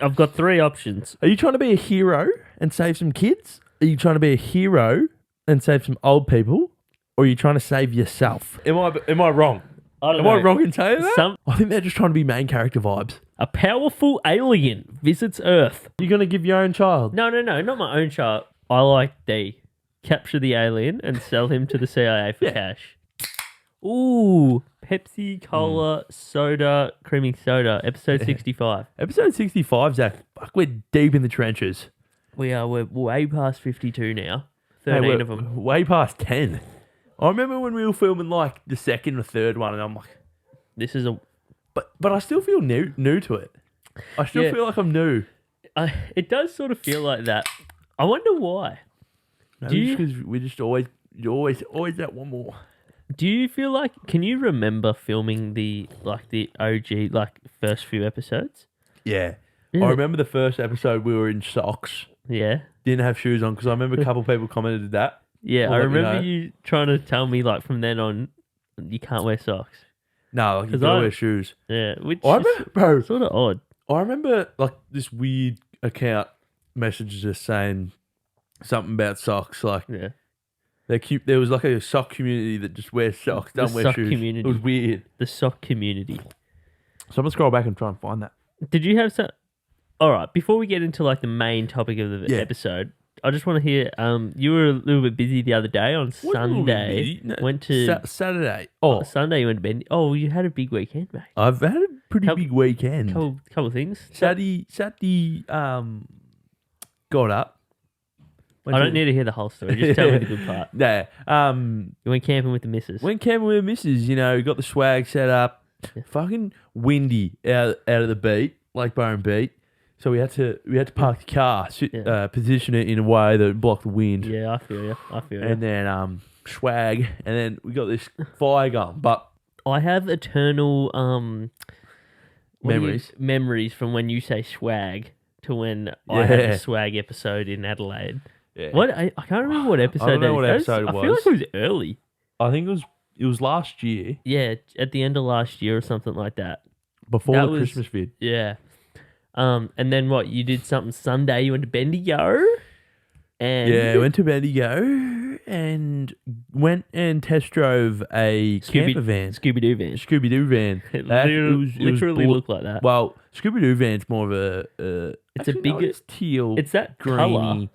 I've got three options. Are you trying to be a hero and save some kids? Are you trying to be a hero and save some old people? Or are you trying to save yourself? Am I wrong? I don't Am know. I wrong in saying that? Some I think they're just trying to be main character vibes. A powerful alien visits Earth. You're going to give your own child? No, not my own child. I like D. Capture the alien and sell him to the CIA for cash. Ooh, Pepsi, Cola, soda, creamy soda, episode 65. Episode 65, Zach. Fuck, we're deep in the trenches. We're way past 52 now. 13 of them. Way past 10. I remember when we were filming like the second or third one, and I'm like, This is a... but I still feel new to it. I still feel like I'm new. It does sort of feel like that. I wonder why. Because we just always that one more. Do you feel like... Can you remember filming the OG, first few episodes? Yeah. I remember the first episode we were in socks. Yeah. Didn't have shoes on because I remember a couple of people commented that. Yeah, I remember you trying to tell me from then on you can't wear socks. No, you gotta wear shoes. Yeah, which I remember, bro, sort of odd. I remember this weird account messages just saying something about socks. They're cute. There was a sock community that just wears socks, don't wear shoes. Community. It was weird. The sock community. So I'm gonna scroll back and try and find that. Did you have some? All right. Before we get into the main topic of the episode, I just want to hear. You were a little bit busy the other day on Sunday. No, went to Saturday. Sunday. You went to bed. Oh, you had a big weekend, mate. I've had a pretty big weekend. Couple of things. Saturday. Got up. I don't need to hear the whole story. Just tell me the good part. Yeah. You went camping with the missus. Went camping with the missus. Got the swag set up. Yeah. Fucking windy out of the beat, Lake Byron Beat. So we had to park the car, position it in a way that blocked the wind. Yeah, I feel you. And then swag, and then we got this fire going. But I have eternal memories from when you say swag to when I had the swag episode in Adelaide. Yeah. What I can't remember what episode. I don't know what episode it was. I feel like it was early. I think it was last year. Yeah, at the end of last year or something like that. Before the Christmas vid. Yeah. And then what? You did something Sunday. You went to Bendigo. And went to Bendigo and went and test drove a camper van. Scooby-Doo van. Scooby-Doo van. It literally looked like that. Well, Scooby-Doo van's more of a... it's a bigger... It's teal, it's that greeny. colour.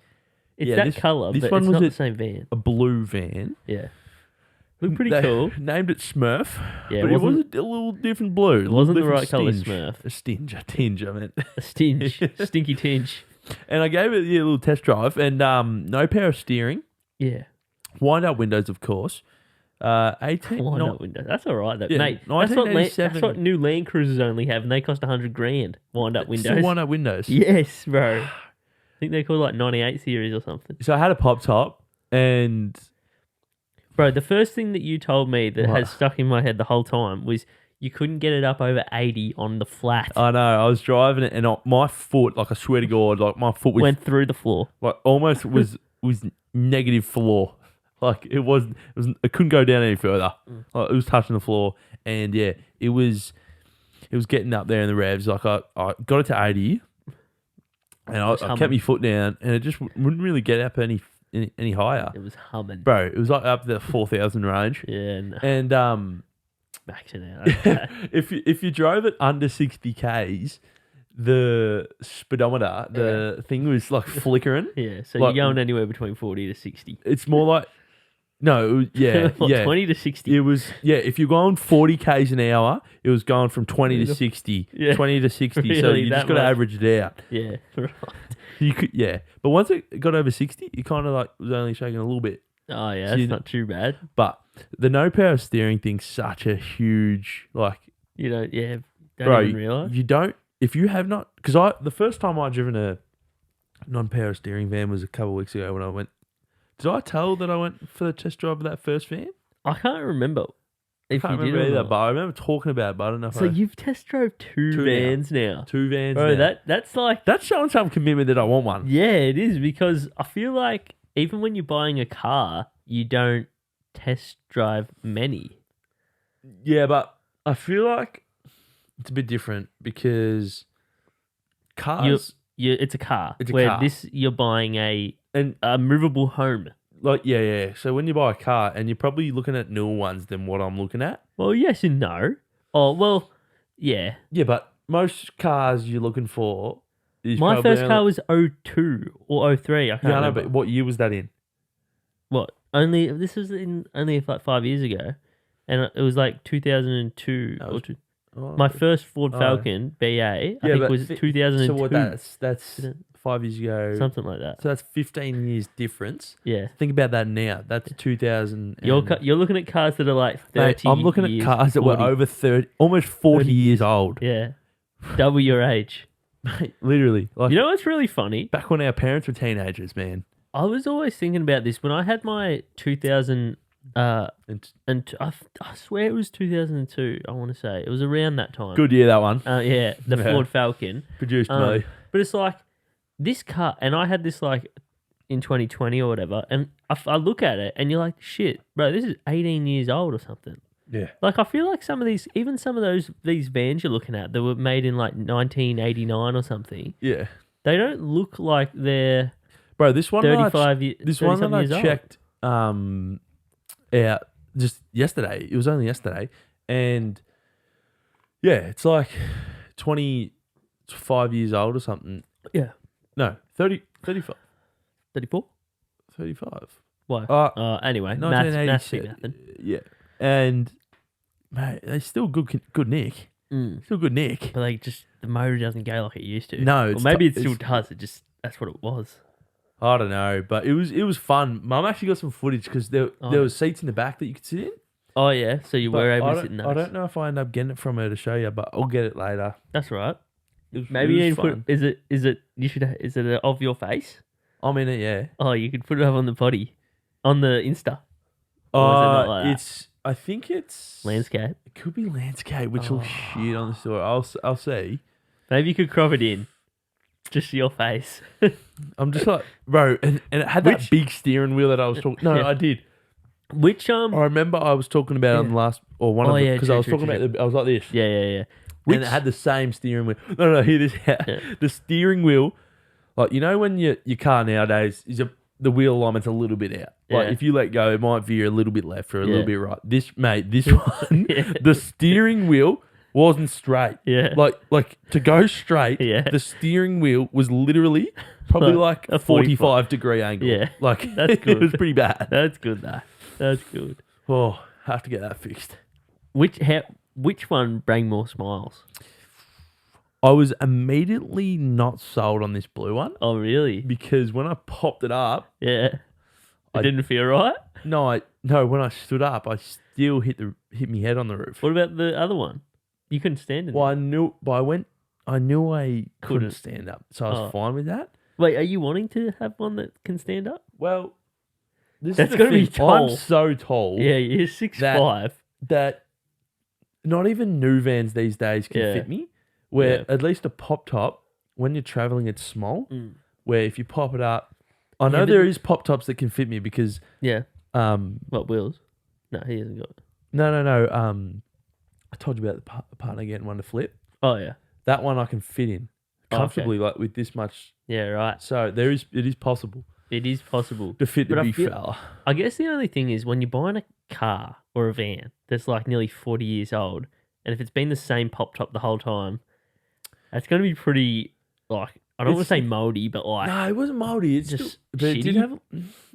It's colour, but it's not the same van. A blue van. Yeah. Looked pretty cool. Named it Smurf. Yeah, but it was a little different blue. It wasn't the right colour Smurf. A tinge, I meant. A stinky tinge. And I gave it a little test drive and no power steering. Yeah. Wind-up windows, of course. 18... Wind-up windows. That's all right, though. Yeah, mate. That's what new Land Cruisers only have, and they cost $100,000. Wind-up windows. Still wind-up windows. Yes, bro. I think they're called 98 series or something. So I had a pop top and... Bro, the first thing that you told me that has stuck in my head the whole time was you couldn't get it up over 80 on the flat. I know. I was driving it and my foot, I swear to God, my foot went through the floor. Almost was negative floor. It couldn't go down any further. It was touching the floor. And yeah, it was getting up there in the revs. I got it to 80 and I kept my foot down and it just wouldn't really get up any higher. It was humming. Bro, it was up the 4,000 range. Yeah. No. And maxing out. if you drove it under 60 Ks, the speedometer, the thing was flickering. Yeah, so you're going anywhere between 40 to 60. It's more like 20 to 60. It was if you're going 40 Ks an hour, it was going from 20 to 60. Yeah. 20 to 60. Really, so you just got to average it out. Yeah, right. You could, but once it got over 60, it kind of was only shaking a little bit. Oh yeah, that's not too bad. But the no power steering thing's such a huge don't even realise. You don't if you have not because the first time I driven a non-power steering van was a couple of weeks ago when I went. Did I tell that I went for the test drive of that first van? I can't remember. I can't remember either, but I remember talking about it, but I don't know if So you've test drove two vans now. Two vans Bro, now. That's showing some commitment that I want one. Yeah, it is, because I feel like even when you're buying a car, you don't test drive many. Yeah, but I feel like it's a bit different because cars it's a car. It's a where car. you're buying and a movable home. like yeah. So when you buy a car, and you're probably looking at newer ones than what I'm looking at. Well, yes and no. Oh well, yeah. Yeah, but most cars you're looking for is My probably first car was 02 or 03. I can't Yeah, I know, remember. but what year was that in? What? This was only like 5 years ago, and it was like 2002 That or was- two. Oh, My first Ford Oh. Falcon BA, I Yeah, think but was 2002. So what? That's Isn't 5 years ago. something like that. So that's 15 years difference. Yeah, Think about that now. That's 2000. you're looking at cars that are like 30. Mate, I'm looking at years, cars that 40. were over 30, almost 40 years old. Yeah, double your age. Mate, literally. Like You know what's really funny? back when our parents were teenagers, man. I was always thinking about this when I had my 2000. And I swear it was 2002. I want to say it was around that time. good year, that one. Yeah, the Yeah. Ford Falcon. Produced me. But it's like this car, and I had this like in 2020 or whatever, and I look at it, and you're like, shit, bro, this is 18 years old or something. Yeah. Like I feel like some of these vans you're looking at that were made in like 1989 or something, Yeah. they don't look like they're Bro, this one 35 years. This one that I years old. checked out just yesterday. It was only yesterday. And yeah, it's like 25 years old or something. Yeah. No, 35. 34. 35. Why? Anyway, maths 1987. nothing. Yeah. And mate, they're still good nick. Still good nick. But like, just the motor doesn't go like it used to. No, or it's maybe t- it still it's- does. It just that's what it was. I don't know, but it was fun. Mum actually got some footage because there was seats in the back that you could sit in. Oh yeah, so you But were able I to don't- sit in those. I don't know if I end up getting it from her to show you, but I'll get it later. That's right. It Maybe was you need to fun. put. Is it of your face? I'm in it, yeah. Oh, you could put it up on the potty, on the Insta. Or is it not like that? I think it's Landscape. It could be landscape, which will shit on the story. I'll see. Maybe you could crop it in, just your face. I'm just like, bro, and it had that big steering wheel that I was talking. No, Yeah. I did. Which I remember I was talking about it on the last or one Oh, of them yeah, because true, I was true, talking true, about I was like this. yeah. And it had the same steering wheel. No, hear this out. Yeah. The steering wheel, like, you know when your car nowadays is the wheel alignment's a little bit out. Like Yeah. if you let go, it might veer a little bit left or a Yeah. little bit right. This one, Yeah. the steering wheel wasn't straight. Yeah. Like to go straight, Yeah. the steering wheel was literally probably like A a 45-degree angle. Yeah. Like That's it good. was pretty bad. That's good though. That's good. Oh, have to get that fixed. Which one bring more smiles? I was immediately not sold on this blue one Oh really? because when I popped it up, Yeah. It I- didn't feel right. when I stood up, I still hit my head on the roof. What about the other one? You couldn't stand it. Well, I knew I couldn't Couldn't. stand up, so I was Oh. fine with that. Wait, are you wanting to have one that can stand up? Well, this That's is the gotta be thing. tall. I'm so tall Yeah, you're 6'5". that not even new vans these days can Yeah. fit me. Where Yeah. at least a pop top, when you're traveling, it's small. Mm. Where if you pop it up, I know but there the- is pop tops that can fit me because Yeah. um What wheels? No, he hasn't got. no I told you about the partner getting one to flip. Oh yeah. That one I can fit in Oh, okay. comfortably, like with this much. Yeah, right. So it is possible It is possible. to fit But the I big feel- fella. I guess the only thing is when you're buying a car or a van that's like nearly 40 years old, and if it's been the same pop top the whole time, that's going to be pretty, like, I don't want to It's- say moldy, but like, No, it wasn't moldy. It's just just, but it did shitty? have.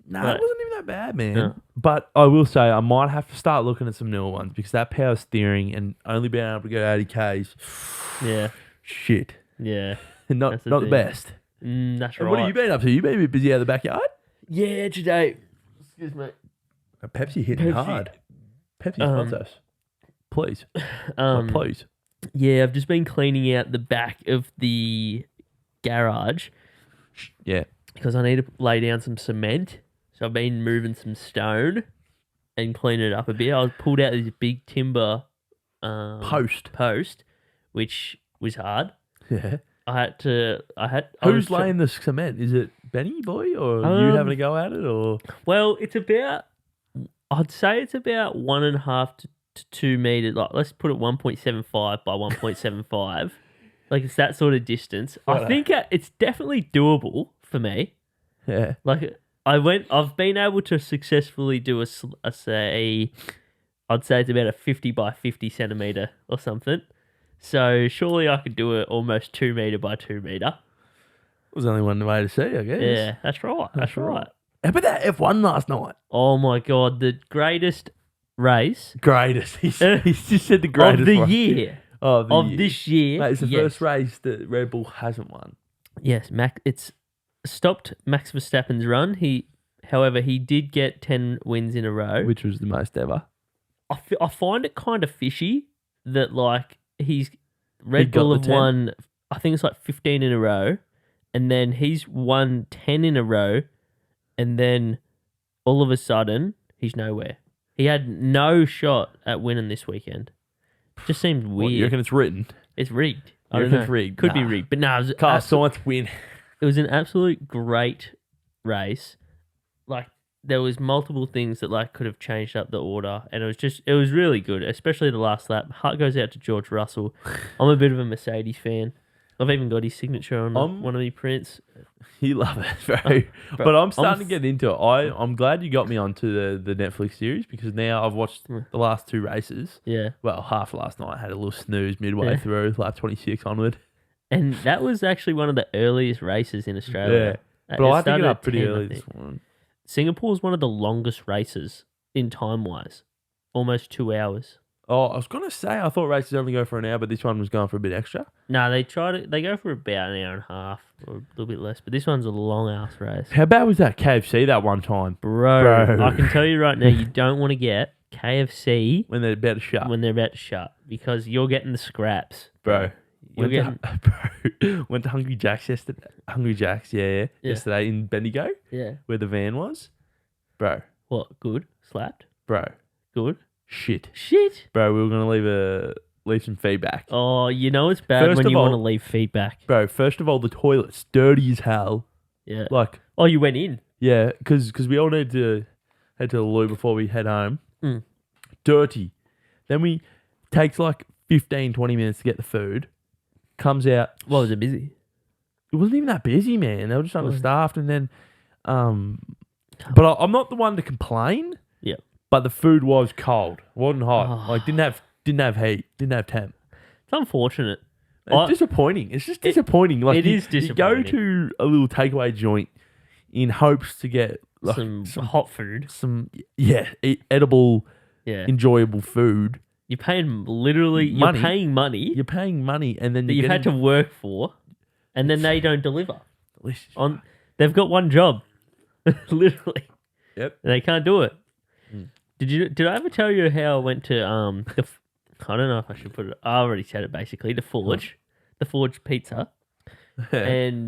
No, Like- it wasn't even that bad, man. No. But I will say I might have to start looking at some newer ones because that power steering and only being able to go 80 k's, yeah, shit, yeah, not That's the not the thing. best. that's And right. what have you been up to? You been a bit busy out of the backyard? Yeah, today. Excuse me. Pepsi hitting Pepsi. hard. Pepsi Um, sponsor us, please. Um, Please. yeah, I've just been cleaning out the back of the garage Yeah. because I need to lay down some cement. So I've been moving some stone and cleaning it up a bit. I pulled out this big timber post, which was hard. Yeah. I Who's was laying the cement? Is it Benny boy or you Um, having a go at it or? Well, I'd say it's about 1.5 to 2 meters. Like, let's put it 1.75 by 1.75. Like it's that sort of distance. I think it's definitely doable for me. Yeah. Like I've been able to successfully do I'd say it's about a 50 by 50 centimeter or something. So surely I could do it almost 2 meter by 2 meter. Was only one way to see, I guess. Yeah, that's right. That's right. How about that F1 last night? Oh my god, the greatest race Greatest. He's just said the greatest of the one. year. Of This year. Mate, it's the first race that Red Bull hasn't won. Yes, it's stopped Max Verstappen's run. However, he did get 10 wins in a row. Which was the most ever. I find it kind of fishy that like Red Bull have won, I think it's like 15 in a row, and then he's won 10 in a row, and then all of a sudden he's nowhere. He had no shot at winning this weekend. Just seems weird. What, you reckon it's written? It's rigged. I You don't reckon know. it's rigged? Could be rigged, but no. Car science win. It was an absolute great race. Like there was multiple things that like could have changed up the order, and it was really good, especially the last lap. Heart goes out to George Russell. I'm a bit of a Mercedes fan. I've even got his signature on one of the prints. You love it, bro. But I'm starting to get into it. I'm glad you got me onto the Netflix series because now I've watched the last 2 races. Yeah. Well, half last night. I had a little snooze midway through, lap 26 onward. And that was actually one of the earliest races in Australia. Yeah. But I had to get up pretty 10, early this morning. Singapore's one of the longest races in time-wise. Almost 2 hours. Oh, I was going to say, I thought races only go for an hour, but this one was going for a bit extra. No, they go for about an hour and a half or a little bit less, but this one's a long-ass race. How bad was that KFC that one time? Bro, I can tell you right now, you don't want to get KFC when they're about to shut. Because you're getting the scraps. Bro. Went to Hungry Jack's yesterday. Yesterday in Bendigo. Yeah. Where the van was. Bro. What? Good? Slapped? Bro. Good? Shit. Bro, we were going to leave some feedback. Oh, you know it's bad when you want to leave feedback. Bro, first of all, the toilet's dirty as hell. Yeah. Like. Oh, you went in? Yeah, because we all need to head to the loo before we head home. Dirty. Then takes like 15, 20 minutes to get the food. Comes out. Well, was it busy? It wasn't even that busy, man. They were just understaffed, and then, but I'm not the one to complain. Yeah. But the food was cold. It wasn't hot. Like didn't have heat. Didn't have temp. It's unfortunate. It's disappointing. It's just disappointing. Like it is disappointing. You go to a little takeaway joint in hopes to get like, some hot food, edible, enjoyable food. You're paying money. You're paying money, and then that you've had to work for, and then they don't deliver. They've got one job, literally. Yep. And they can't do it. Did I ever tell you how I went to I don't know if I should put it. I already said it basically. The Forge Pizza, and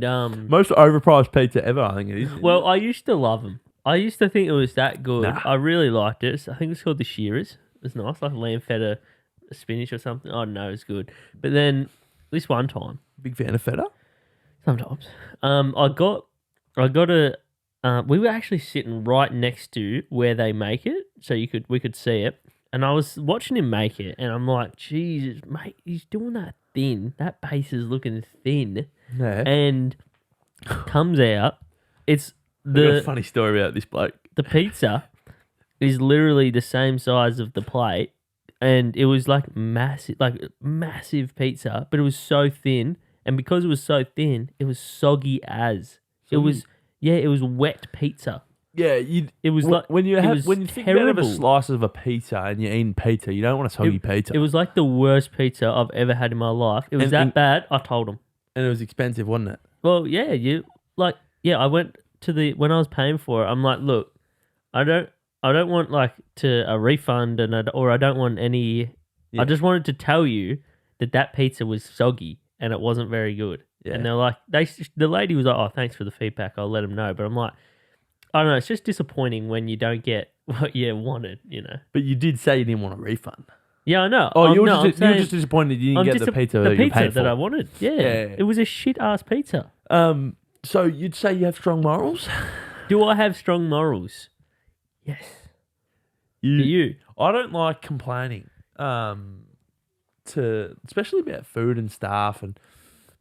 most overpriced pizza ever. I think it is. Well, I used to love them. I used to think it was that good. Nah. I really liked it. I think it's called the Shearers. It's nice, like lamb feta, spinach or something. I don't know, it's good. But then this one time, big fan of feta. Sometimes, I got a. We were actually sitting right next to where they make it, so we could see it. And I was watching him make it, and I'm like, Jesus, mate, he's doing that thin. That base is looking thin. Yeah. And comes out, it's I've got a funny story about this bloke. The pizza is literally the same size of the plate, and it was like massive pizza, but it was so thin, and because it was so thin, it was soggy as. It was wet pizza. Yeah, it was like when you think about a slice of a pizza and you're eating pizza, you don't want a soggy pizza. It was like the worst pizza I've ever had in my life. It was bad. I told him, and it was expensive, wasn't it? Well, yeah, I went to when I was paying for it. I'm like, look, I don't want a refund, or I don't want any. Yeah. I just wanted to tell you that pizza was soggy and it wasn't very good. Yeah. And they're like, the lady was like, oh, thanks for the feedback. I'll let them know. But I'm like, I don't know. It's just disappointing when you don't get what you wanted, you know. But you did say you didn't want a refund. Yeah, I know. Oh, you were just disappointed you didn't get the pizza that you paid for. That I wanted. Yeah. It was a shit ass pizza. So you'd say you have strong morals? Do I have strong morals? Yes. Do you? I don't like complaining. Especially about food and stuff, and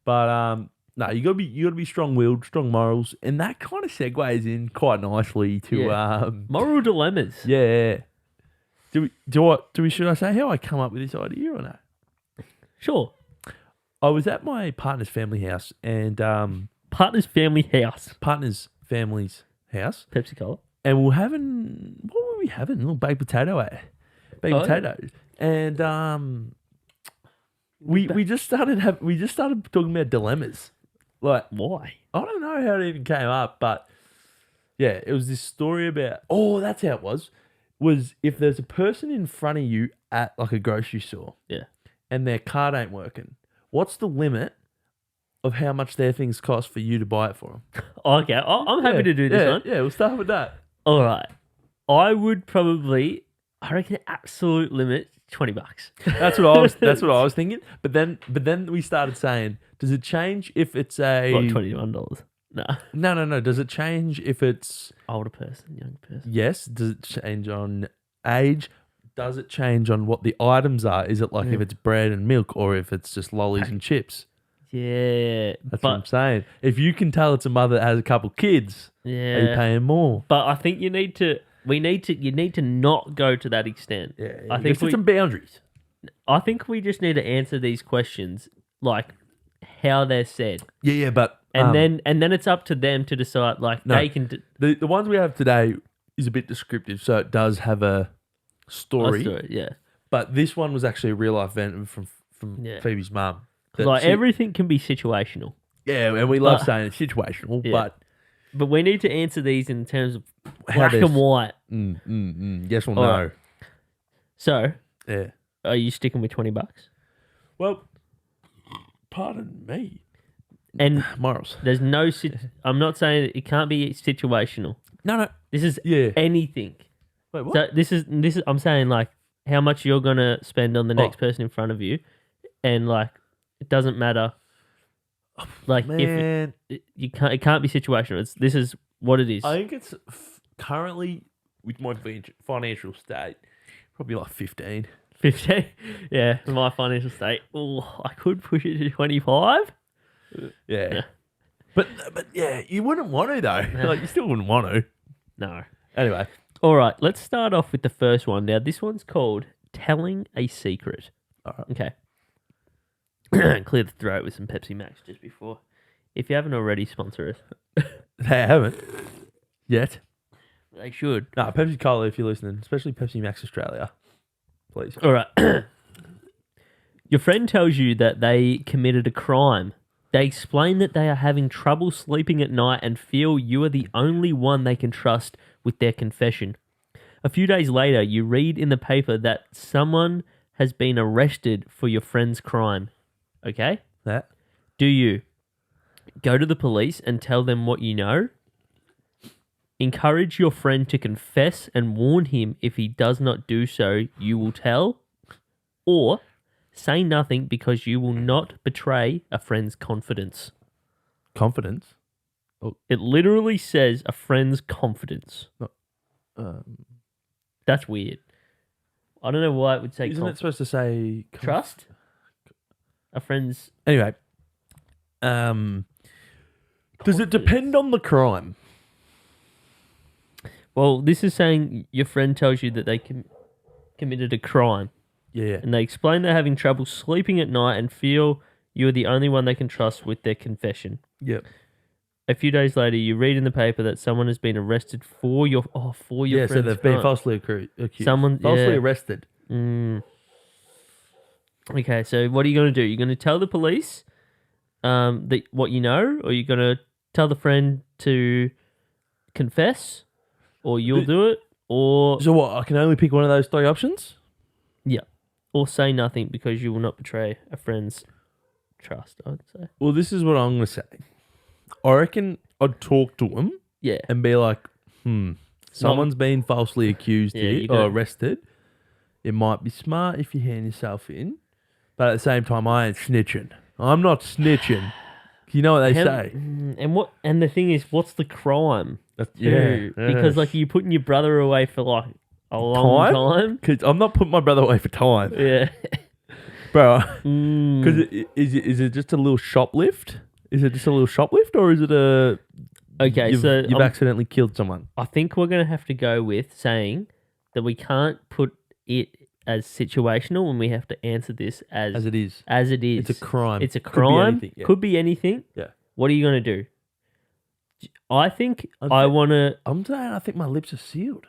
But no, you gotta be strong willed, strong morals, and that kind of segues in quite nicely to Moral dilemmas. yeah. Should I say how I come up with this idea or no? Sure. I was at my partner's family house and Partner's family house. partner's family's house, Pepsi Cola. and we're having what were we having? A little baked potato, baked Oh, potatoes, and we just started talking about dilemmas. Like Why? I don't know how it even came up, but yeah, it was this story about. Oh, that's how it was. Was if there's a person in front of you at like a grocery store, Yeah. and their card ain't working, what's the limit of how much their things cost for you to buy it for them? Okay. I'm happy to do this one. Yeah, we'll start with that. All right. I would probably, I reckon, absolute limit $20. That's what I was thinking. But then we started saying, does it change if it's a What, $21? No. No. Does it change if it's Older person, young person. yes? Does it change on age? Does it change on what the items are? Is it like if it's bread and milk or if it's just lollies and chips? Yeah. That's what I'm saying. If you can tell it's a mother that has a couple kids, are you Yeah. paying more? But I think you need to not go to that extent. Yeah, I you think set some boundaries. I think we just need to answer these questions like how they're said. Yeah, but And then it's up to them to decide. Like No. they can. the ones we have today is a bit descriptive, so it does have a story. Yeah. But this one was actually a real life event from Yeah. Phoebe's mum. Like everything can be situational, Yeah, and we love But- saying it's situational, Yeah. but we need to answer these in terms of How black this- and white. but yes or All no. right. So, Yeah. are you sticking with $20? Well, pardon me. And Morals. there's no. I'm not saying it can't be situational. No. This is Yeah. anything. Wait, what? So this is. I'm saying like how much you're gonna spend on the next person in front of you, and like it doesn't matter. Like Man, if it can't be situational. This is what it is. I think it's currently with my financial state, probably like 15. 50. Yeah, my financial state. Oh, I could push it to 25. Yeah. But yeah, you wouldn't want to though. Like you still wouldn't want to. No. Anyway, All right, let's start off with the first one. Now, this one's called Telling a Secret. all right. Okay. Clear the throat with some Pepsi Max just before. If you haven't already, sponsor us. They haven't yet. They should. No, Pepsi Cola if you're listening, especially Pepsi Max Australia, please. All right. Your friend tells you that they committed a crime. They explain that they are having trouble sleeping at night and feel you are the only one they can trust with their confession. A few days later, you read in the paper that someone has been arrested for your friend's crime. Okay? That Do you go to the police and tell them what you know? Encourage your friend to confess and warn him if he does not do so, you will tell? Or say nothing because you will not betray a friend's confidence. confidence. It literally says a friend's confidence. That's weird. I don't know why it would say Isn't it supposed to say trust. A friend's Anyway, does it depend on the crime? well, this is saying your friend tells you that they committed a crime, Yeah. and they explain they're having trouble sleeping at night and feel you are the only one they can trust with their confession. Yep. A few days later, you read in the paper that someone has been arrested for your Yeah, so friend's they've been crime. falsely accused. Someone- falsely yeah. arrested. Okay, so what are you going to do? You're going to tell the police that what you know, or you're going to tell the friend to confess, or you'll do it, or So what? I can only pick one of those three options. yeah, or say nothing because you will not betray a friend's trust. I would say. Well, this is what I'm going to say. I reckon I'd talk to them Yeah, and be like, someone's been falsely accused Yeah, here you or gotta- arrested. It might be smart if you hand yourself in, but at the same time, I ain't snitching. I'm not snitching. You know what they say? And the thing is, what's the crime? Yeah, Because like you're putting your brother away for like a long time. Because I'm not putting my brother away for time. Yeah. bro. Mm. Because is it just a little shoplift? Is it just a little shoplift, or is it a Okay, you've accidentally killed someone? I think we're going to have to go with saying that we can't put it as situational, and we have to answer this As it is. As it is. It's a crime. It's a Could be crime. anything, yeah. Could be anything. Yeah. What are you going to do? I think I'm I want to saying I think my lips are sealed.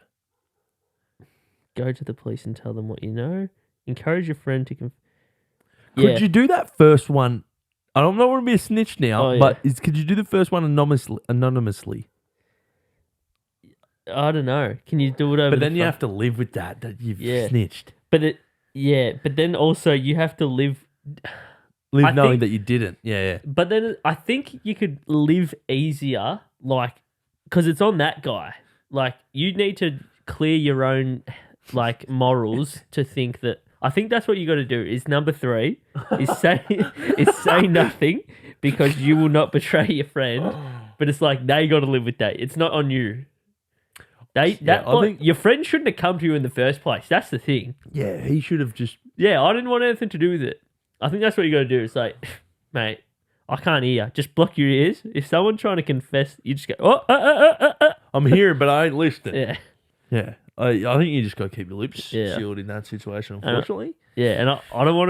go to the police and tell them what you know. Encourage your friend to... Could you do that first one? I don't want to be a snitch now, Oh, yeah. but could you do the first one anonymously? I don't know. Can you do it over But the then you phone? have to live with that you've Yeah. snitched. But then also you have to live... Live knowing think- that you didn't. Yeah. But then I think you could live easier, like, because it's on that guy. Like, you need to clear your own, like, morals to think that. I think that's what you got to do. Is number 3 is say nothing because you will not betray your friend. But it's like they got to live with that. It's not on you. I think your friend shouldn't have come to you in the first place. That's the thing. Yeah, he should have just. Yeah, I didn't want anything to do with it. I think that's what you got to do. It's like, mate, I can't hear. Just block your ears. If someone's trying to confess, you just go, I'm hearing, but I ain't listening. Yeah. Yeah. I think you just got to keep your lips Yeah. sealed in that situation, unfortunately. Yeah, and I don't want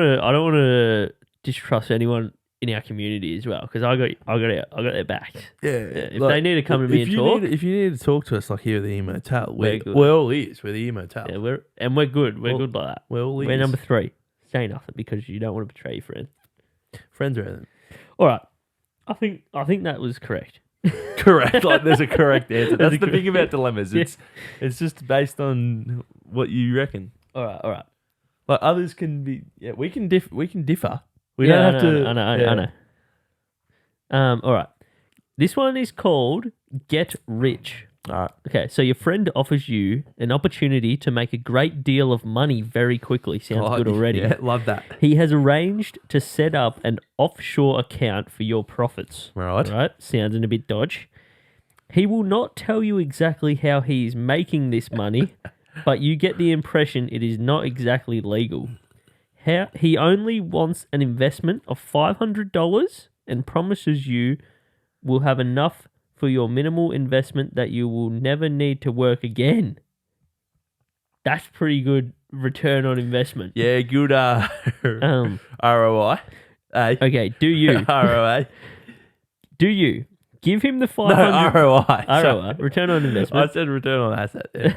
to distrust anyone in our community as well because I got their back. Yeah. If they need to come to me and talk, if you need to talk to us, like here at the Ear Motel, We're good. we're all ears. We're the Ear Motel. yeah, we're good. We're good like that. We're all ears. We're number 3. Say nothing because you don't want to betray your friend. Friends are everything. All right, I think that was correct. Correct. Like there's a correct answer. That's There's a the thing correct- about dilemmas. Yeah. It's just based on what you reckon. All right. Like others can be. Yeah, we can differ. We Yeah, don't have to. I know. All right. This one is called Get Rich. All right. Okay, so your friend offers you an opportunity to make a great deal of money very quickly. Sounds good already. Yeah, love that. He has arranged to set up an offshore account for your profits. Right. Sounds a bit dodge. He will not tell you exactly how he is making this money, but you get the impression it is not exactly legal. He only wants an investment of $500 and promises you will have enough for your minimal investment that you will never need to work again. That's pretty good return on investment. Yeah, good ROI. Okay, do you? ROA. Do you give him the No, 500? ROI. ROI, return on investment. I said return on asset. Yeah.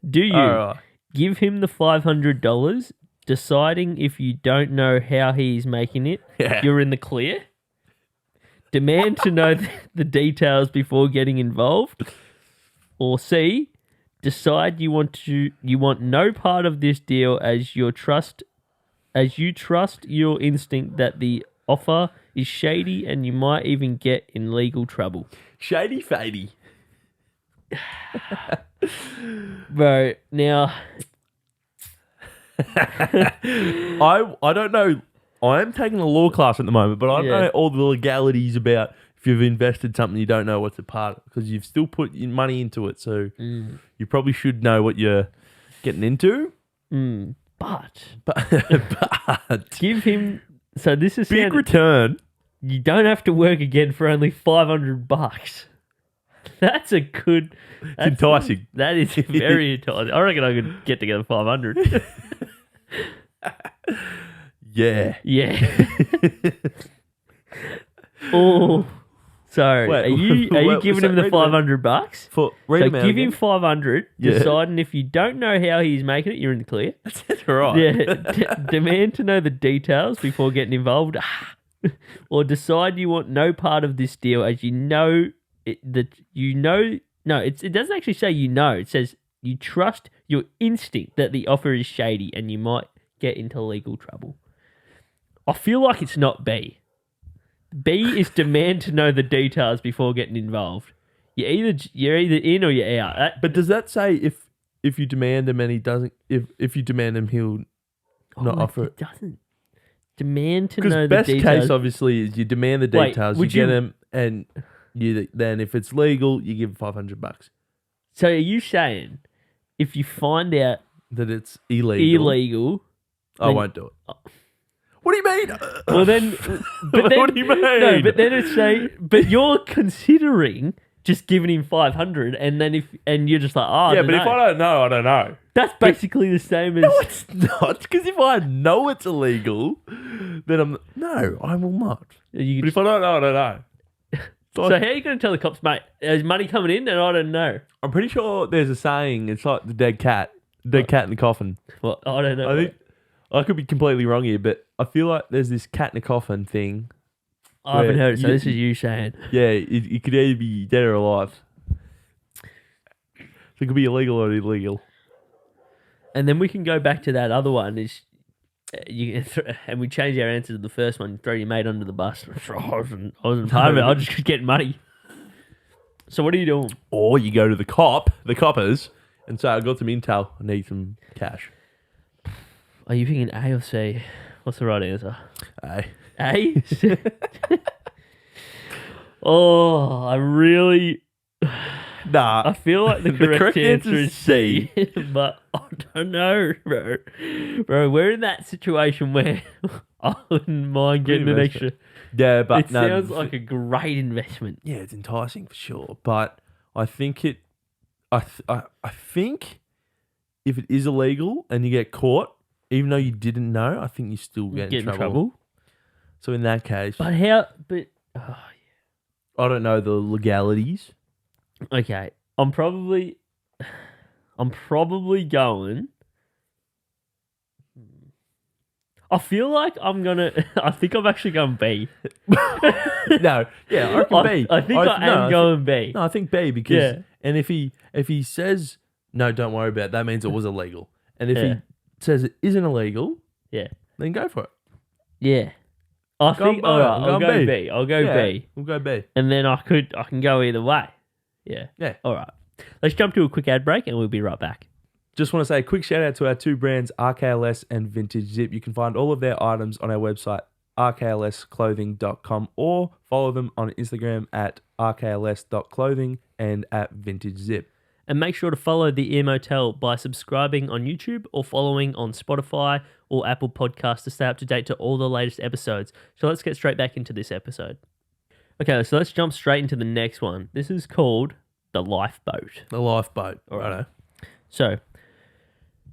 Do you ROI. give him the $500, deciding if you don't know how he's making it, Yeah. you're in the clear? Demand to know the details before getting involved? Or C, decide you want no part of this deal as you trust your instinct that the offer is shady and you might even get in legal trouble. Shady fady. Bro, now I don't know. I am taking a law class at the moment, but I don't know all the legalities about if you've invested something you don't know what's a part of, because you've still put your money into it. So you probably should know what you're getting into. but But give him. So this is big return. You don't have to work again for only $500. That's a good. That's enticing. That is very enticing. I reckon I could get together 500. Yeah. Yeah. Oh, so Wait, are you what- giving so him the read them out. $500? For read So them out give again. him 500. Yeah. Deciding if you don't know how he's making it, you're in the clear. That's right. Yeah. Demand to know the details before getting involved, or decide you want no part of this deal, as you know that you know. No, it doesn't actually say you know. It says you trust your instinct that the offer is shady and you might get into legal trouble. I feel like it's not B. B is demand to know the details before getting involved. You're either in or you're out. But does that say if you demand him and he doesn't, if you demand him, he'll not offer it? Doesn't demand to know Because the best details. case, obviously, is you demand the Wait, details, would you get you- them, and then if it's legal, you give $500. So are you saying if you find out That it's illegal. illegal, I then- won't do it. What do you mean? Well then, but then What do you mean? No, but then it's say, but you're considering just giving him 500, and then and you're just like, oh, yeah, I but don't if know. I don't know, I don't know. That's basically the same as. No, it's not. Because if I know it's illegal, then I will not. You But if I don't know, I don't know. so how are you going to tell the cops, mate? There's money coming in, and I don't know. I'm pretty sure there's a saying. It's like the dead cat in the coffin. Well, I don't know. I think I could be completely wrong here, but I feel like there's this cat in a coffin thing. I haven't where heard it, so this is you saying. Yeah, it could either be dead or alive. So it could be illegal or illegal. And then we can go back to that other one. Is and we change our answer to the first one. Throw your mate under the bus. I wasn't part of it. I just get money. So what are you doing? Or you go to the coppers, and say, I got some intel. I need some cash. Are you thinking A or C? What's the right answer? Hey. A? Oh, I really... Nah. I feel like the The correct, correct answer answer is is C, but I don't know, bro. Bro, we're in that situation where I wouldn't mind getting an extra... Yeah, but It sounds like a great investment. Yeah, it's enticing for sure. But I think I think if it is illegal and you get caught, even though you didn't know, I think you still get in trouble. So in that case, But how... But... Oh, I don't know the legalities. okay, I'm probably going... I feel like I'm gonna... I think I'm actually going B. No, yeah, I reckon B. I think I am going B. No, I think B because Yeah. and if he says no, don't worry about it, that means it was illegal. And if Yeah. he says it isn't illegal, Yeah. then go for it. Yeah. I think... I'm Alright, I'll going go B. B. I'll go Yeah, B. We'll go B. And then I can go either way. Yeah. Yeah. Alright. Let's jump to a quick ad break and we'll be right back. Just want to say a quick shout out to our two brands, RKLS and Vintage Zip. You can find all of their items on our website, rklsclothing.com, or follow them on Instagram at rkls.clothing and at Vintage Zip. And make sure to follow the Ear Motel by subscribing on YouTube or following on Spotify or Apple Podcasts to stay up to date to all the latest episodes. So let's get straight back into this episode. Okay, so let's jump straight into the next one. This is called The Lifeboat. The lifeboat. All right. Righto. So,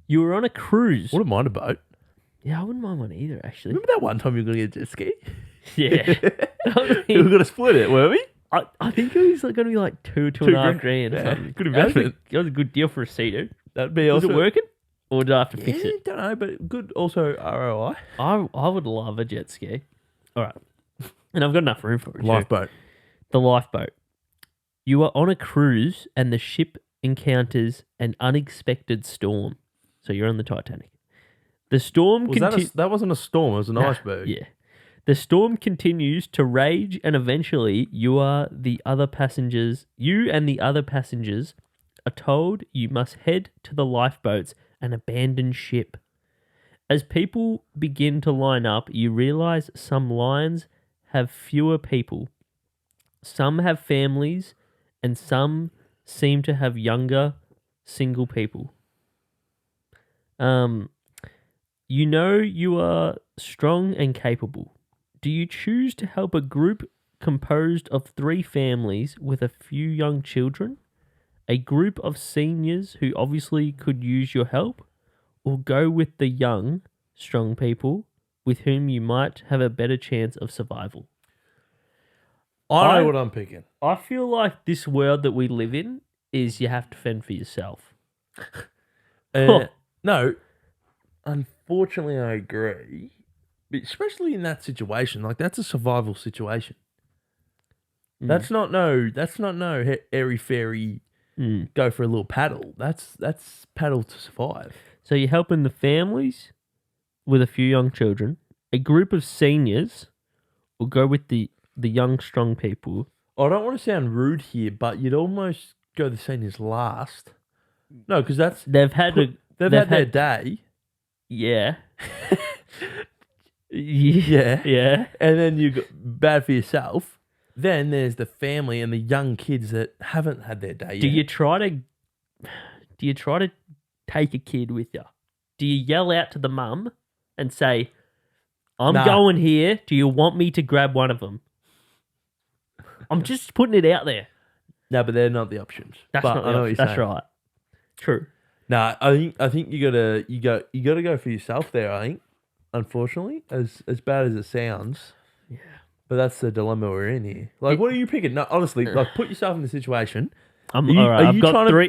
you were on a cruise. Wouldn't mind a boat. Yeah, I wouldn't mind one either, actually. Remember that one time you were going to get a jet ski? Yeah. I We were mean, going to split it, weren't we? I think it was going to be like two and a half grand or Yeah, something. good That was a- investment. That was a good deal for a seater. That'd be Was also... it working? Or did I have to Yeah, fix it? don't know, but good also ROI. I would love a jet ski. All right. And I've got enough room for it. too. Lifeboat. The lifeboat. You are on a cruise and the ship encounters an unexpected storm. So you're on the Titanic. The storm That wasn't a storm, it was an iceberg. Yeah. The storm continues to rage and eventually you and the other passengers are told you must head to the lifeboats and abandon ship. As people begin to line up, you realize some lines have fewer people. Some have families and some seem to have younger single people. You know you are strong and capable. Do you choose to help a group composed of 3 families with a few young children, a group of seniors who obviously could use your help, or go with the young, strong people with whom you might have a better chance of survival? I know what I'm picking. I feel like this world that we live in is you have to fend for yourself. No, unfortunately, I agree. But especially in that situation, like that's a survival situation. That's not no airy fairy. Go for a little paddle. That's paddle to survive. So you're helping the families with a few young children, a group of seniors, or go with the young, strong people. I don't want to sound rude here, but you'd almost go the seniors last. No, because They've had their day. Yeah. Yeah. Yeah. And then you got bad for yourself. Then there's the family and the young kids that haven't had their day yet. Do you try to take a kid with you? Do you yell out to the mum and say, I'm Nah. going here. Do you want me to grab one of them? I'm just putting it out there. No, but they're not the options. That's but not I know what you're That's saying. right. True. Nah, I think you gotta go for yourself there. I think, unfortunately, as bad as it sounds, Yeah. but that's the dilemma we're in here. Like, what are you picking? No, honestly, like, put yourself in the situation. All Are right. you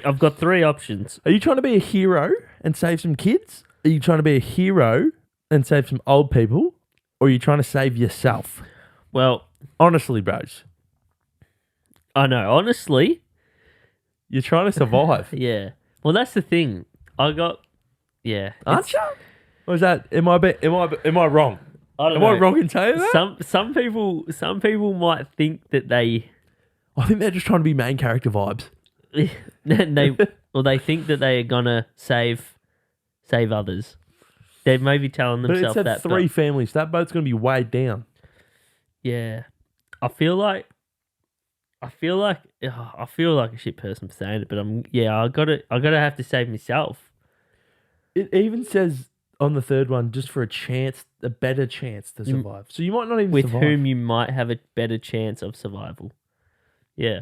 I've got three options. Are you trying to be a hero and save some kids? Are you trying to be a hero and save some old people? Or are you trying to save yourself? Well, Honestly, bros, I know. Honestly, you're trying to survive, yeah. Well, that's the thing. Yeah. aren't you? Or is that am I wrong? I don't Am know. I wrong in saying that? Some people might think that they I think they're just trying to be main character vibes. they think that they are gonna save others. They may be telling But it themselves said that. three But families. That boat's going to be weighed down. yeah, I feel like a shit person for saying it, but I gotta have to save myself. It even says on the third one, just for a better chance to survive. So you might not even With survive. whom you might have a better chance of survival. Yeah.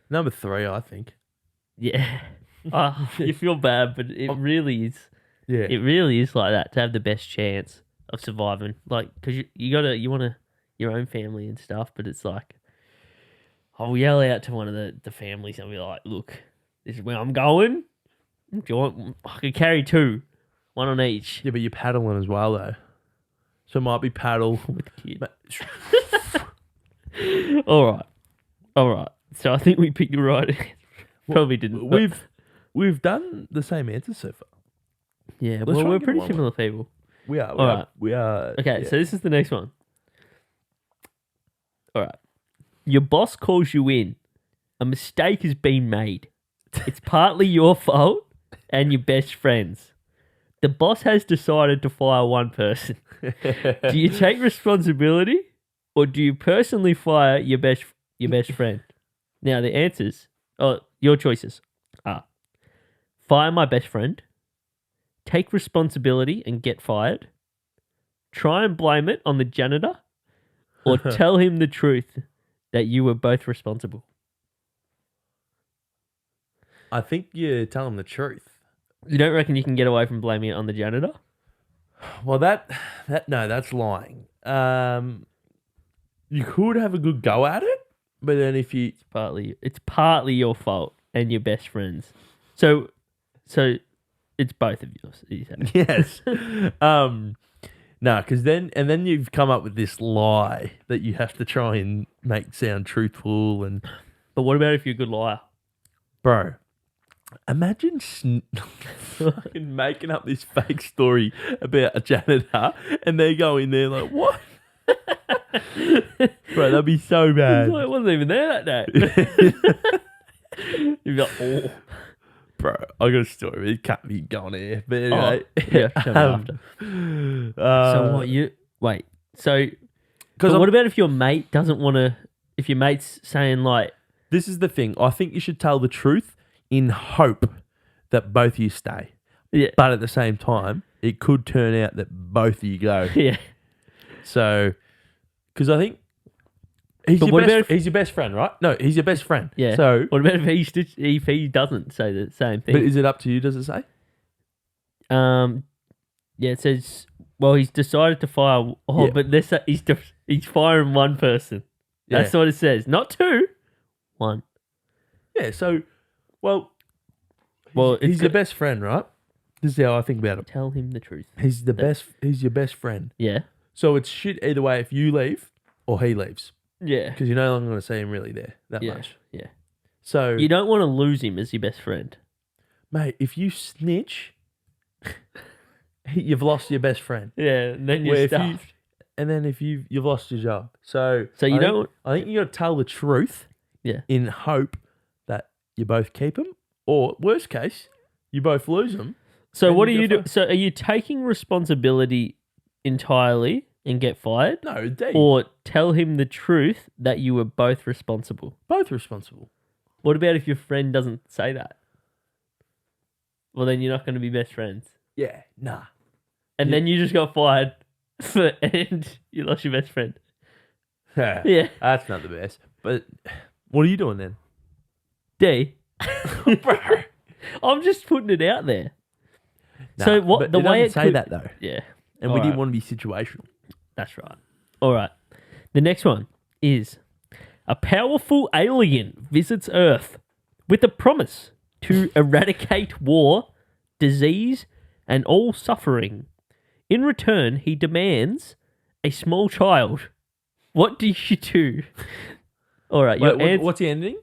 Number 3, I think. Yeah. You feel bad, but it really is. Yeah. It really is like that to have the best chance of surviving. Like, because you want your own family and stuff, but it's like, I'll yell out to one of the families and be like, look, this is where I'm going. Do you want, I could carry 2, one on each. Yeah, but you're paddling as well, though. So it might be paddle. With the kid. All right. So I think we picked the right answer. Probably didn't. but- We've done the same answer so far. Yeah, Let's well, try we're and get pretty one similar people. We are. All right. We are. Okay, yeah. so this is the next one. All right. Your boss calls you in. A mistake has been made. It's partly your fault and your best friend's. The boss has decided to fire one person. Do you take responsibility or do you personally fire your best friend? Now, the answers, your choices are fire my best friend, take responsibility and get fired, try and blame it on the janitor, or tell him the truth that you were both responsible. I think you tell him the truth. You don't reckon you can get away from blaming it on the janitor? Well, no, that's lying. You could have a good go at it, but then if you It's partly your fault and your best friend's. So it's both of yours. You say. yes, no, because then you've come up with this lie that you have to try and make sound truthful and But what about if you're a good liar? bro. Imagine fucking making up this fake story about a janitor and they go in there like, what? Bro, that'd be so bad. I wasn't even there that day. You'd be like, oh. Bro, I got a story. It can't be going here. But anyway. Yeah, tell me after. So what you... Wait. So... Because what about if your mate doesn't want to... If your mate's saying like... This is the thing. I think you should tell the truth in hope that both of you stay. Yeah. But at the same time, it could turn out that both of you go. Yeah. So, because I think he's But your, what best, about if- he's your best friend, right? No, he's your best friend. Yeah. So, What about if he doesn't say the same thing? but is it up to you, does it say? Yeah, it says... Well, he's decided to fire... Oh, Yeah. but he's firing one person. That's what it says. Not 2. 1. Yeah, so, well, Well, he's your best friend, right? This is how I think about him. Tell him the truth. He's your best friend. Yeah. So it's shit either way if you leave or he leaves. Yeah. Because you're no longer going to see him really there that Yeah. much. Yeah. So, You don't want to lose him as your best friend. mate, if you snitch, you've lost your best friend. Yeah, and then Where you're if you- stuffed. And then if you've lost your job. So You don't... I think you got to tell the truth. Yeah. In hope that you both keep them, or worst case, you both lose them. So and what do you you get do? So are you taking responsibility entirely and get fired? No, they Or tell him the truth that you were both responsible? both responsible. What about if your friend doesn't say that? Well, then you're not going to be best friends. Yeah, nah. And then you just got fired. and you lost your best friend. Yeah. That's not the best. But what are you doing then? D. Bro. I'm just putting it out there. Nah, So what but the it way doesn't it say could, that though. Yeah. And All we right. didn't want to be situational. That's right. All right. The next one is a powerful alien visits Earth with a promise to eradicate war, disease, and all suffering. In return, he demands a small child. What do you do? All right. Wait, what's the ending?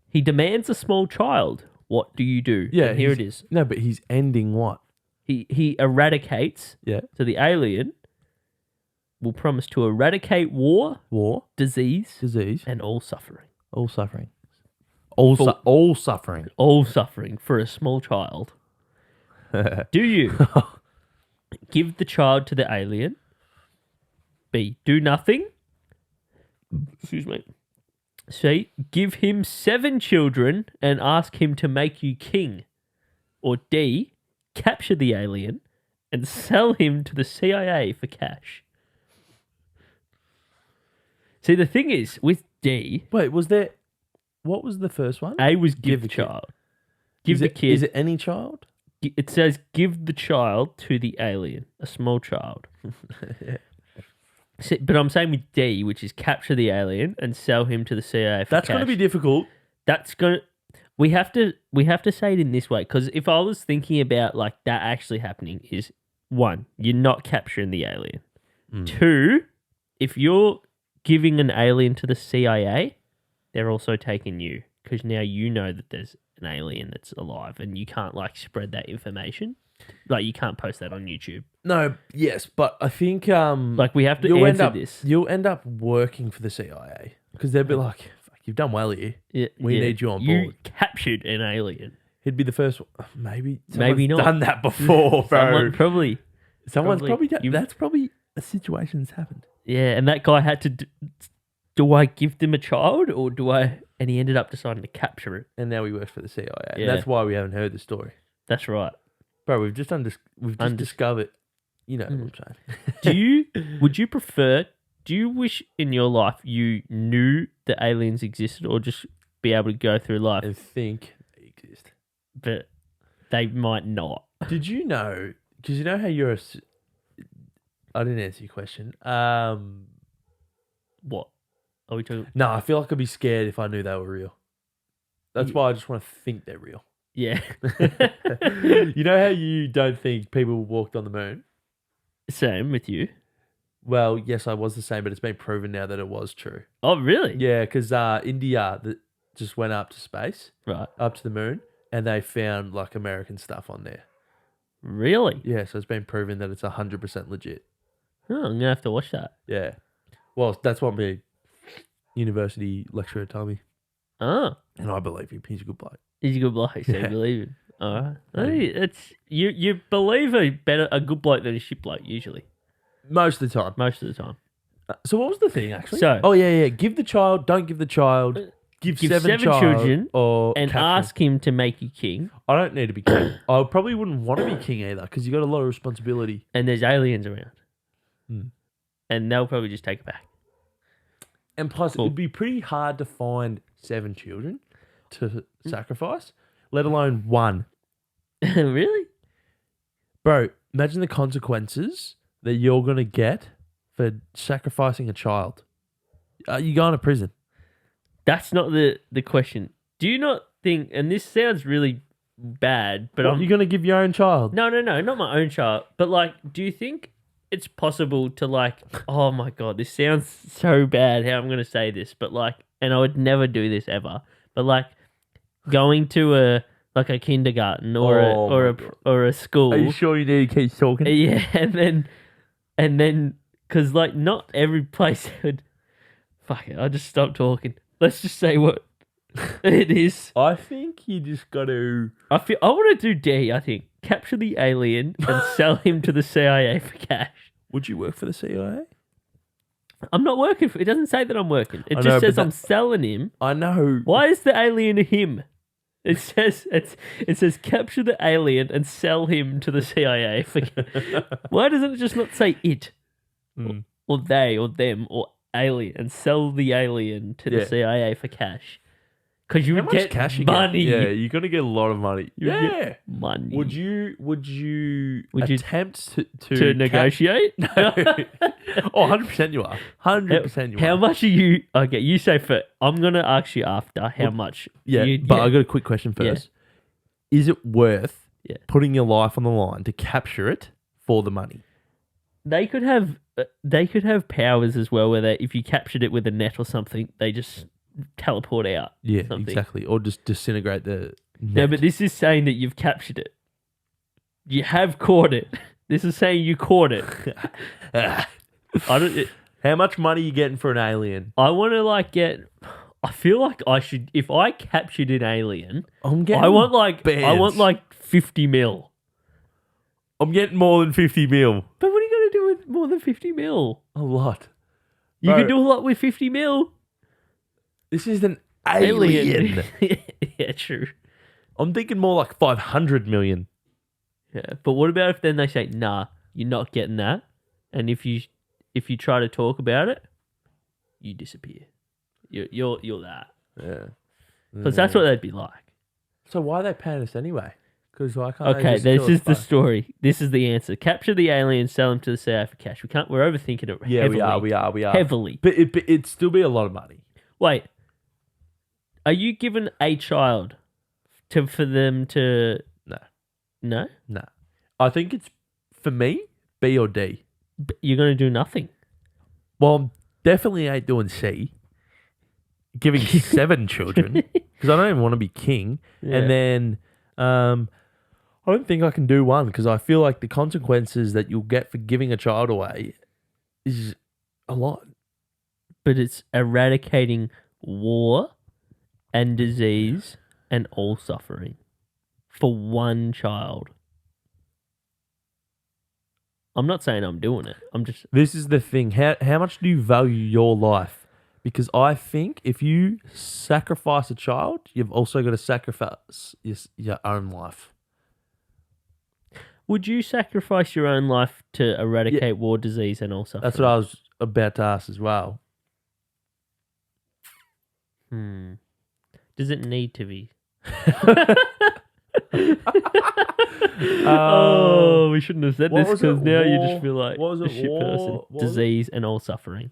He demands a small child. What do you do? Yeah, And here it is. No, but he's ending what? He eradicates. Yeah. So the alien will promise to eradicate war, War, disease, disease, and all suffering. all suffering. All suffering. All suffering for a small child. Do you give the child to the alien? B. Do nothing. Excuse me. C. Give him 7 children and ask him to make you king. Or D. Capture the alien and sell him to the CIA for cash. See, the thing is, with D, Wait, was there... What was the first one? A was give the the kid. child. Give Is the it- kid. Is it any child? It says give the child to the alien, a small child. See, but I'm saying with D, which is capture the alien and sell him to the CIA for That's cash. going to be difficult. That's going to... We have to say it in this way, because if I was thinking about like that actually happening is, 1, you're not capturing the alien. 2, if you're giving an alien to the CIA, they're also taking you, because now you know that there's an alien that's alive and you can't like spread that information. Like you can't post that on YouTube. No, yes, but I think... Like we have to you'll answer this. You'll end up working for the CIA because they'll be like, "Fuck, you've done well here. We need you on board." You captured an alien. He'd be the first one. Maybe Maybe someone's not. done that before, bro. Someone's Probably you- that's probably a situation that's happened. Yeah, and that guy had to... Do I give them a child or do I... And he ended up deciding to capture it. And now he works for the CIA. Yeah. And that's why we haven't heard the story. That's right. Bro, we've just discovered, you know what I'm saying. Would you prefer... Do you wish in your life you knew the aliens existed or just be able to go through life, And think they exist. but they might not? Did you know, because you know how you're I didn't answer your question. What? Are we talking... No, I feel like I'd be scared if I knew they were real. That's why I just want to think they're real. Yeah. You know how you don't think people walked on the moon? Same with you. Well, yes, I was the same, but it's been proven now that it was true. Oh, really? Yeah, because India just went up to space, Right. up to the moon, and they found like American stuff on there. Really? Yeah, so it's been proven that it's 100% legit. Oh, I'm going to have to watch that. Yeah. Well, that's what my university lecturer told me, Oh. and I believe him. He's a good bloke. He's a good bloke, so Yeah. you believe him. All right. Yeah. Hey, it's you believe a good bloke than a shit bloke usually, Most of the time. most of the time. So what was the thing actually? So- oh yeah. Give the child. Don't give the child. Give seven children or And capture them. ask him to make you king. I don't need to be king. I probably wouldn't want to be king either because you got a lot of responsibility. And there's aliens around, Hmm. and they'll probably just take it back. And plus, Cool. it'd be pretty hard to find 7 children to sacrifice, let alone 1. Really? Bro, imagine the consequences that you're going to get for sacrificing a child. You're going to prison. That's not the question. Do you not think? And this sounds really bad, but You're going to give your own child. No, not my own child. But like, do you think it's possible to like? Oh my god, this sounds so bad. How I'm going to say this, but like, and I would never do this ever. But like, going to a kindergarten or Oh my God. or a school. Are you sure you need to keep talking? Yeah, and then because like not every place would. Fuck it, I'll just stop talking. Let's just say what it is. I think you just got to... I want to do D. I think capture the alien and sell him to the CIA for cash. Would you work for the CIA? I'm not working for. It doesn't say that I'm working. It I just know, says but I'm selling him. I know. Why is the alien a him? It says capture the alien and sell him to the CIA for. Why doesn't it just not say it? or they or them or alien and sell the alien to the Yeah. CIA for cash. Because you How would much get cash you money. get? Yeah, you're gonna get a lot of money. You would Yeah. get money. Would you Would you- attempt to negotiate? No. Oh, 100% you are. 100% you are. How much are you? Okay, you say for. I'm gonna ask you after how much. Yeah, but I got a quick question first. Is it worth putting your life on the line to capture it for the money? They could have. They could have powers as well, where they, if you captured it with a net or something, they just teleport out. Yeah, something. exactly. Or just disintegrate the net. No, but this is saying that you've captured it. You have caught it. This is saying you caught it. I don't. How much money are you getting for an alien? I want to get. I feel like I should. If I captured an alien, I'm getting. I want bands. I want 50 mil. I'm getting more than 50 mil. But what are you going to do with more than 50 mil? A lot. You Bro, can do a lot with 50 mil. This is an alien. Yeah, true. I'm thinking more like 500 million. Yeah, but what about if then they say, nah, you're not getting that, and if you try to talk about it, you disappear. You're that. Yeah. Because that's what they'd be like. So why are they paying us anyway? Because why can't they Okay, just this kill is us the both? story. This is the answer. Capture the alien, sell him to the CIA for cash. We're overthinking it Yeah, heavily. we are. Heavily. But it'd still be a lot of money. Wait. Are you given a child for them to... No. No? No. I think it's, for me, B or D. You're going to do nothing. Well, definitely ain't doing C. Giving 7 children. Because I don't even want to be king. Yeah. And then I don't think I can do 1 because I feel like the consequences that you'll get for giving a child away is a lot. But it's eradicating war and disease and all suffering for 1 child. I'm not saying I'm doing it. I'm just... This is the thing. How much do you value your life? Because I think if you sacrifice a child, you've also got to sacrifice your own life. Would you sacrifice your own life to eradicate war, disease, and all suffering? That's what I was about to ask as well. Does it need to be? We shouldn't have said what this was it? because now you War- just feel like what was a it? shit War- person. what was it? Disease and all suffering.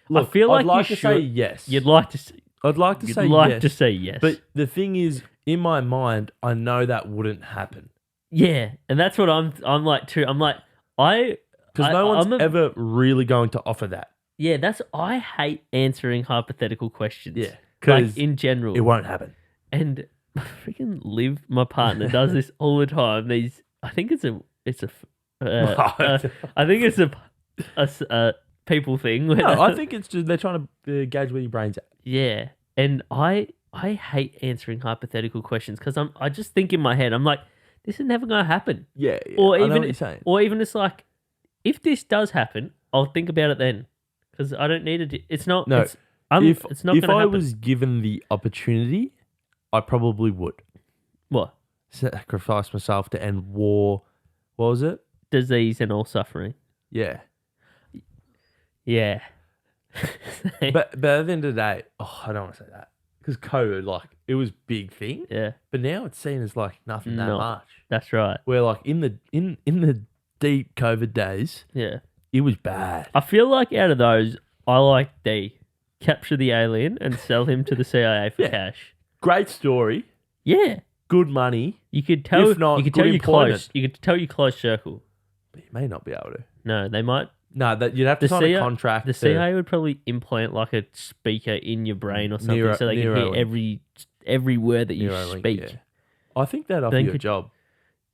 Look, I feel like I'd like you to say should- yes. You'd like to. I'd like to You'd say like yes. to say yes, But the thing is, in my mind, I know that wouldn't happen. yeah, and that's what I'm like too. I'm like Because no one's I'm a- ever really going to offer that. Yeah, I hate answering hypothetical questions. Yeah. like 'Cause in general, it won't happen. and freaking Liv, my partner, does this all the time. I think it's a I think it's a people thing. No, I think it's just they're trying to gauge where your brain's at. Yeah, and I hate answering hypothetical questions because I just think in my head I'm like, this is never gonna happen. Yeah, Or I know even what you're saying. or even it's like, if this does happen, I'll think about it then because I don't need it. It's not. No, it's if not gonna I happen. was given the opportunity, I probably would What? sacrifice myself to end war. What was it? Disease and all suffering. Yeah. Yeah. But at the end of the day, I don't want to say that because COVID, like, it was a big thing. yeah, But now it's seen as like nothing that No. much. that's right. Where like in the deep COVID days, Yeah. it was bad. I feel like out of those, I like D. Capture the alien and sell him to the CIA for Yeah. cash. Great story, Yeah. good money, You could tell. If not, you could good tell you employment. close. You could tell you close circle. but you may not be able to. No, they might. No, that you'd have to The sign CIA a contract. The to- CIA would probably implant like a speaker in your brain or something, so they can hear Neuralink. every word that you Neuralink, speak. yeah. I think that offer Then you a could- job.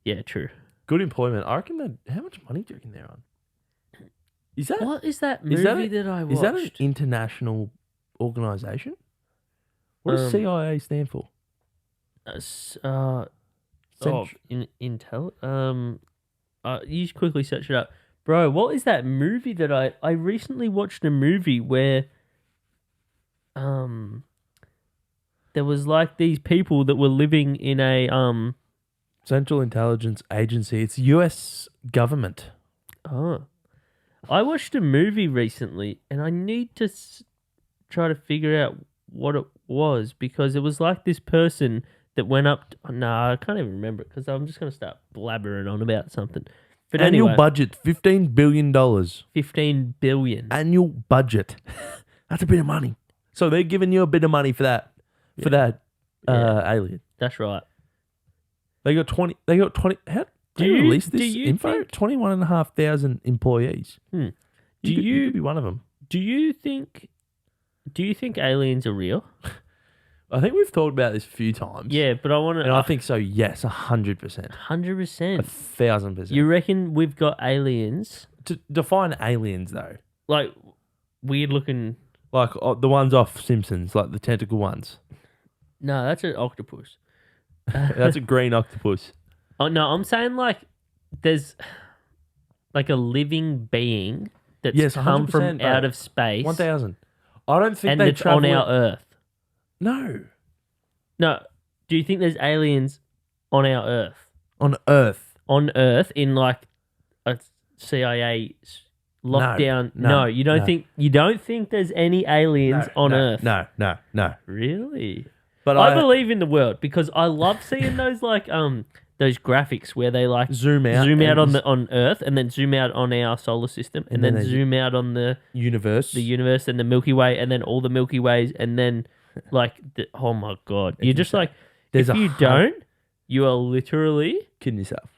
Yeah, true. Good employment. I reckon that. How much money do you reckon they're on? Is that What is that movie is that that I watched? is that an international organization? What does Um, CIA stand for? Intel. You just quickly search it up, bro. What is that movie that I recently watched? A movie where there was like these people that were living in a Central Intelligence Agency. It's U.S. government. oh I watched a movie recently, and I need to try to figure out what it was because it was like this person that went up. Nah, I can't even remember it because I'm just gonna start blabbering on about something. But Annual anyway, budget $15 billion. 15 billion. Annual budget. That's a bit of money. So they're giving you a bit of money for that. For that alien. That's right. They got 20. How Do they you- release do this you info? think- 21,500 employees. Do You could be one of them. Do you think aliens are real? I think we've talked about this a few times. Yeah, but I want to. And I think so, yes, 100%. 100%. 1,000%. You reckon we've got aliens, To define aliens, though. like weird looking? Like the ones off Simpsons, like the tentacle ones. No, that's an octopus. That's a green octopus. Oh no, I'm saying like there's like a living being that's Yes, come from 100%, bro. out of space 1,000. I don't think and they it's on travel. our Earth. No. No, do you think there's aliens on our Earth? On Earth. On Earth in like a CIA lockdown? no, you don't no. think there's any aliens on Earth? No. Really? But I believe in the world because I love seeing those like those graphics where they like zoom out on Earth and then zoom out on our solar system and then they zoom out on the universe. universe and the Milky Way and then all the Milky Ways and then like oh my god, you're just like There's if a you hun- don't, you are literally Kidding yourself.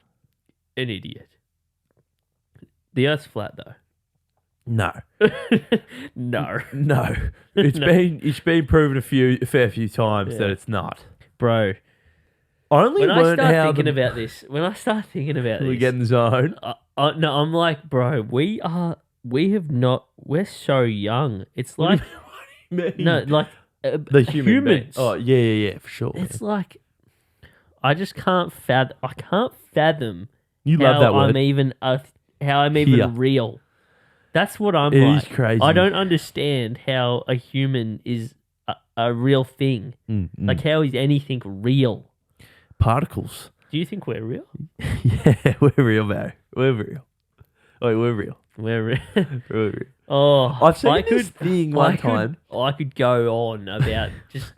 an idiot. The Earth's flat though. No. No, No. It's been proven a fair few times that it's not. bro. I only When I learned start how thinking about this, we get in the zone. no, I'm like, bro, we're so young. It's like, no, like the human being. humans. Oh, yeah, for sure. It's like, I just can't fathom You how love that word. how I'm even Here. real. That's what I'm It like. is crazy. I don't understand how a human is a real thing. Like, how is anything real? Particles. Do you think we're real? Yeah, we're real, man. We're real. Wait, we're real. We're real. We're real. Oh, I've seen this thing one time. I could go on about just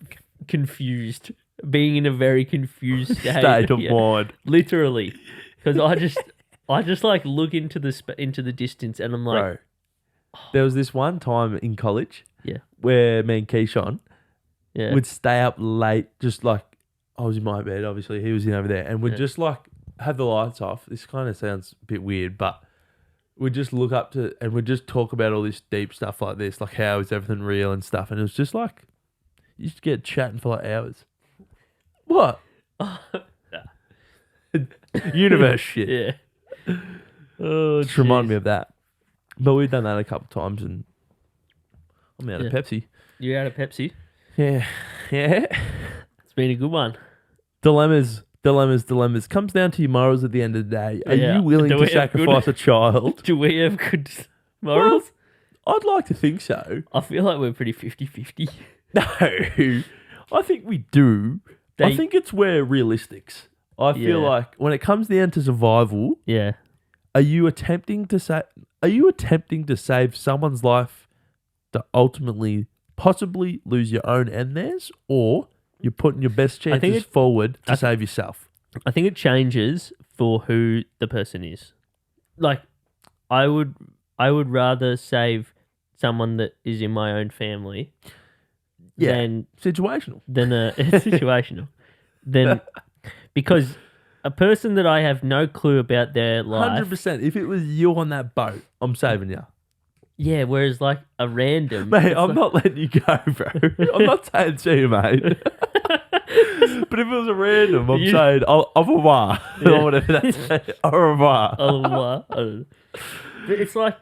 confused, being in a very confused State of Yeah, mind. literally, because I just like look into the distance and I'm like, Bro, there was this one time in college yeah, where me and Keyshawn yeah, would stay up late, just like I was in my bed, obviously he was in over there, and we'd just like have the lights off. This kind of sounds a bit weird, but we'd just look up to and we'd just talk about all this deep stuff like this, like how is everything real and stuff. And it was just like you just get chatting for like hours. What? Universe shit. yeah. Oh, Just remind jeez. me of that. But we've done that a couple of times, and I'm out of Pepsi. You're out of Pepsi. Yeah. It's been a good one. Dilemmas. Comes down to your morals at the end of the day. Are Yeah. you willing Do to we have good- sacrifice a child? Do we have good morals? I'd like to think so. I feel like we're pretty 50-50. No, I think we do. I think it's where realistics. I feel Yeah. like when it comes down to survival, Yeah. are you attempting to save someone's life to ultimately possibly lose your own and theirs, or you're putting your best chances forward to save yourself? I think it changes for who the person is. Like, I would rather save someone that is in my own family than Situational. situational. Because a person that I have no clue about their life. 100%. If it was you on that boat, I'm saving you. Yeah, whereas like a random. Mate, it's I'm like- not letting you go, bro. I'm not saying to you, mate. But if it was a random, I'm saying au revoir. Or whatever that's au revoir. I don't know. But it's like,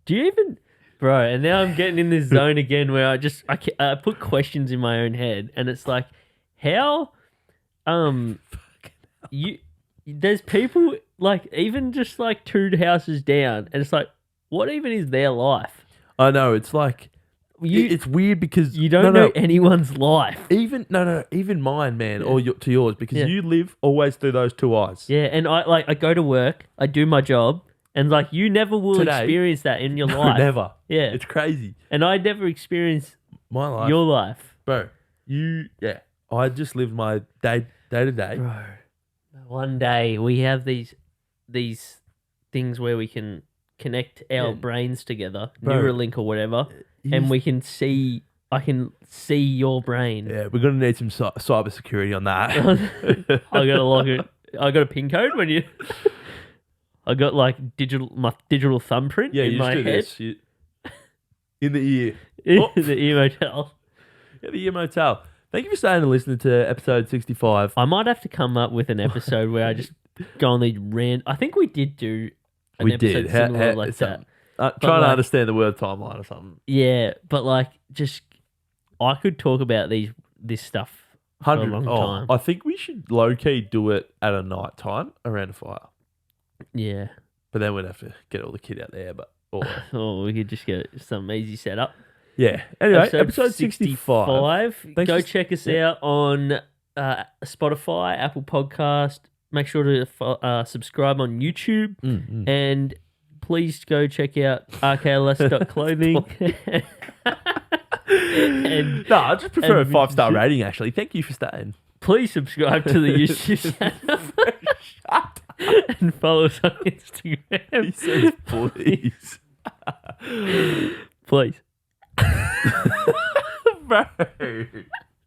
do you even, bro? And now I'm getting in this zone again where I put questions in my own head, and it's like, how, there's people like even just like 2 houses down, and it's like, what even is their life? I know, it's like, it's weird because You don't know anyone's life. even mine, man, or to yours, because you live always through those two eyes. Yeah, and I go to work, I do my job, And like you never will Today- experience that in your No, life. never. Yeah. It's crazy. And I never experienced My life. your life. Bro, I just lived my day to day. Bro. One day we have these things where we can connect our Yeah. brains together, Bro. Neuralink or whatever, and we can see. I can see your brain. Yeah, we're gonna need some cyber security on that. I gotta log it. I got a pin code when you. I got like my digital thumbprint Yeah, in you my just do head. this. In the ear. In Oh. the Ear Motel. Yeah, the Ear Motel. Thank you for staying and listening to episode 65. I might have to come up with an episode where I just go on these I think we did do an We episode did. similar like that. Trying to like- understand the word timeline or something. Yeah, but like just I could talk about this stuff for a 100. long Oh, time. I think we should low key do it at a night time around a fire. Yeah. But then we'd have to get all the kit out there. Or we could just get some easy setup. Yeah. Anyway, episode 65. Thanks Go for- check us out on Spotify, Apple Podcast. Make sure to subscribe on YouTube. And please go check out rkls.clothing. and No, I just prefer a and- 5-star rating, actually. Thank you for staying. please subscribe to the YouTube channel. And follow us on He Instagram. says, please. Please. Bro.